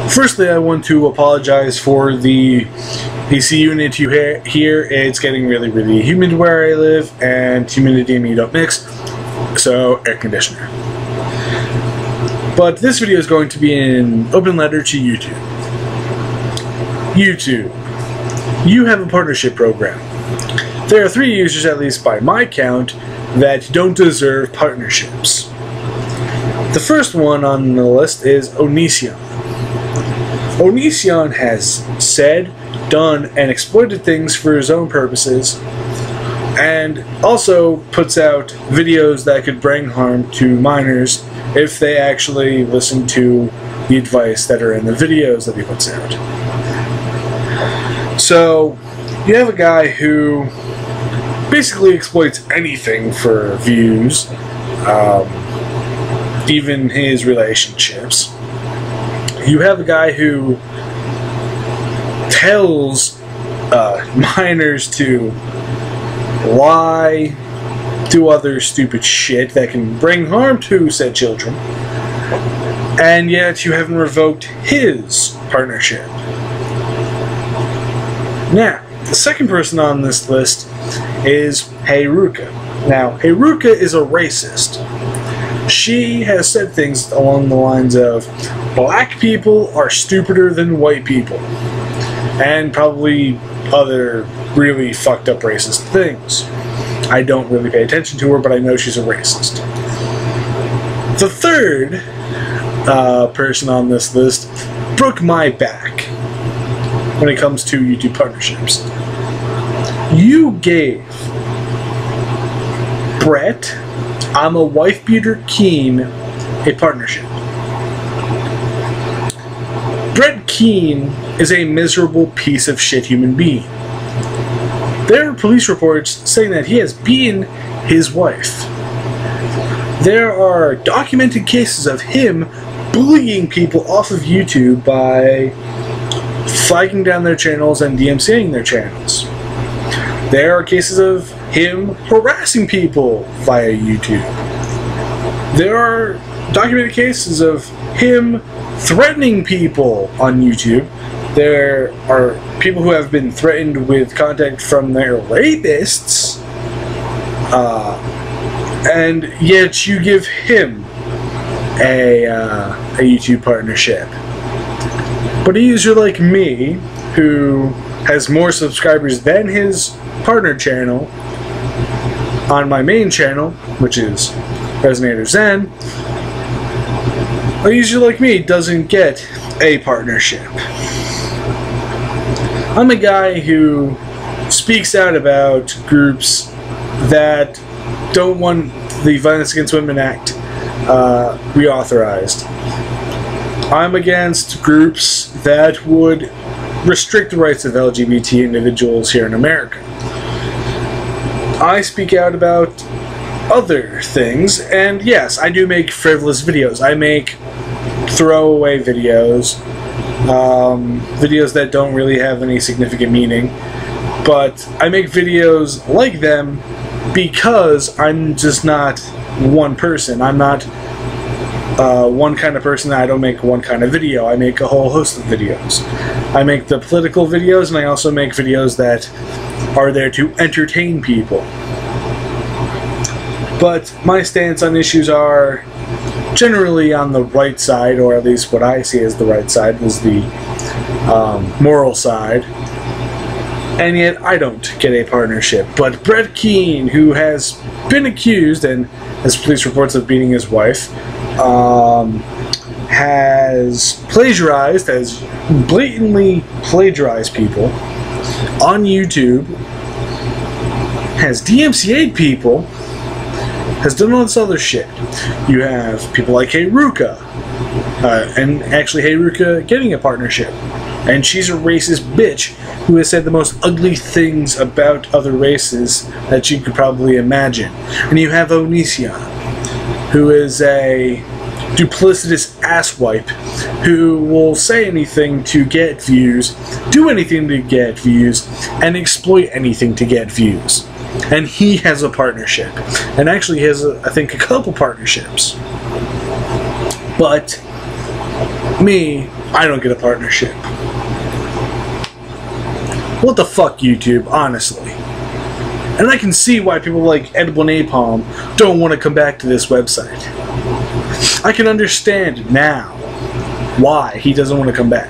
Firstly, I want to apologize for the AC unit you hear. It's getting really humid where I live, and humidity and me don't mix, so air conditioner. But this video is going to be an open letter to YouTube. YouTube, you have a partnership program. There are 3 users, at least by my count, that don't deserve partnerships. The first one on the list is Onision. Onision has said, done, and exploited things for his own purposes, and also puts out videos that could bring harm to minors if they actually listen to the advice that are in the videos that he puts out. So, you have a guy who basically exploits anything for views, even his relationships. You have a guy who tells minors to lie, do other stupid shit that can bring harm to said children, and yet you haven't revoked his partnership. Now, the second person on this list is Haruka. Now, Haruka is a racist. She has said things along the lines of, black people are stupider than white people, and probably other really fucked up racist things. I don't really pay attention to her, but I know she's a racist. The third person on this list broke my back when it comes to YouTube partnerships. You gave Brett, I'm a wife beater Keen, a partnership. Brett Keen is a miserable piece of shit human being. There are police reports saying that he has beaten his wife. There are documented cases of him bullying people off of YouTube by flagging down their channels and DMCAing their channels. There are cases of him harassing people via YouTube. There are documented cases of him threatening people on YouTube. There are people who have been threatened with contact from their rapists, and yet you give him a YouTube partnership. But a user like me, who has more subscribers than his partner channel on my main channel, which is Resonator Zen, a user like me doesn't get a partnership. I'm a guy who speaks out about groups that don't want the Violence Against Women Act reauthorized. I'm against groups that would restrict the rights of LGBT individuals here in America. I speak out about other things, and yes, I do make frivolous videos. I make throwaway videos, videos that don't really have any significant meaning, but I make videos like them because I'm just not one person. I'm not one kind of person. I don't make one kind of video. I make a whole host of videos. I make the political videos, and I also make videos that are there to entertain people. But my stance on issues are generally on the right side, or at least what I see as the right side is the moral side. And yet I don't get a partnership. But Brett Keen, who has been accused and has police reports of beating his wife, has plagiarized, has blatantly plagiarized people on YouTube, has DMCA'd people, has done all this other shit. You have people like Haruka, and actually Haruka getting a partnership, and she's a racist bitch who has said the most ugly things about other races that you could probably imagine. And you have Onision, who is a duplicitous asswipe who will say anything to get views, do anything to get views, and exploit anything to get views. And he has a partnership, and actually he has, I think, a couple partnerships. But me, I don't get a partnership. What the fuck, YouTube, honestly. And I can see why people like Edible Napalm don't want to come back to this website. I can understand now why he doesn't want to come back.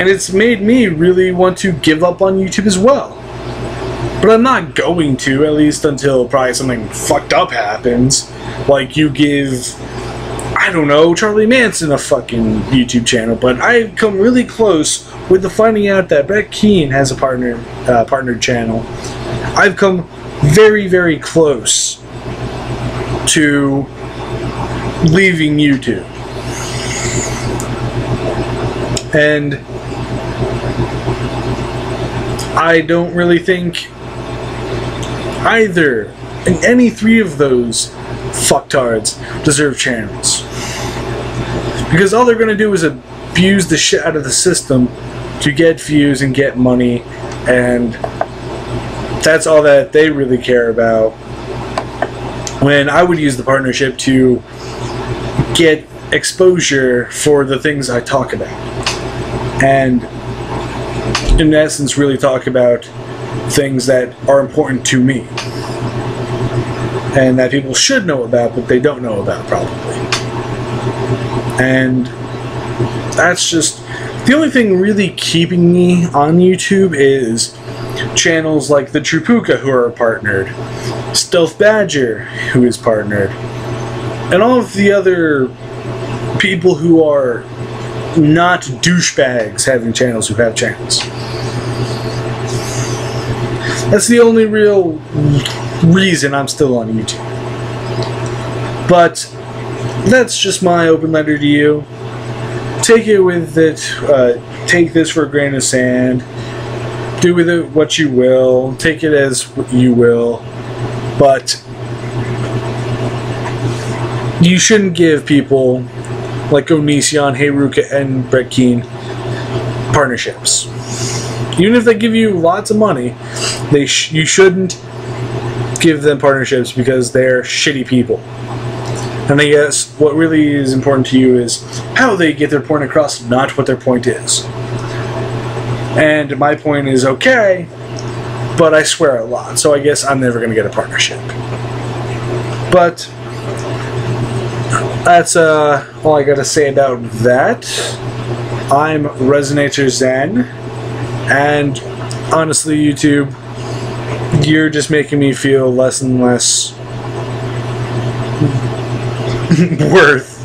And it's made me really want to give up on YouTube as well. But I'm not going to, at least until probably something fucked up happens. Like you give, I don't know, Charlie Manson a fucking YouTube channel. But I've come really close with the finding out that Brett Keane has a partnered channel. I've come very, very close to leaving YouTube. And I don't really think either, and any three of those fucktards deserve channels. Because all they're going to do is abuse the shit out of the system to get views and get money, and that's all that they really care about. When I would use the partnership to get exposure for the things I talk about. And in essence really talk about things that are important to me. And that people should know about, but they don't know about, probably. And that's just... the only thing really keeping me on YouTube is channels like the Trupuka, who are partnered, Stealth Badger, who is partnered, and all of the other people who are not douchebags having channels who have channels. That's the only real reason I'm still on YouTube. But that's just my open letter to you. Take it with it. Take this for a grain of sand. Do with it what you will. Take it as what you will. But you shouldn't give people like Onision, Heyruka, and Brett Keane partnerships. Even if they give you lots of money, you shouldn't give them partnerships because they're shitty people. And I guess what really is important to you is how they get their point across, not what their point is. And my point is okay, but I swear a lot, so I guess I'm never going to get a partnership. But that's all I got to say about that. I'm Resonator Zen, and honestly, YouTube, you're just making me feel less and less worth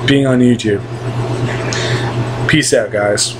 being on YouTube. Peace out, guys.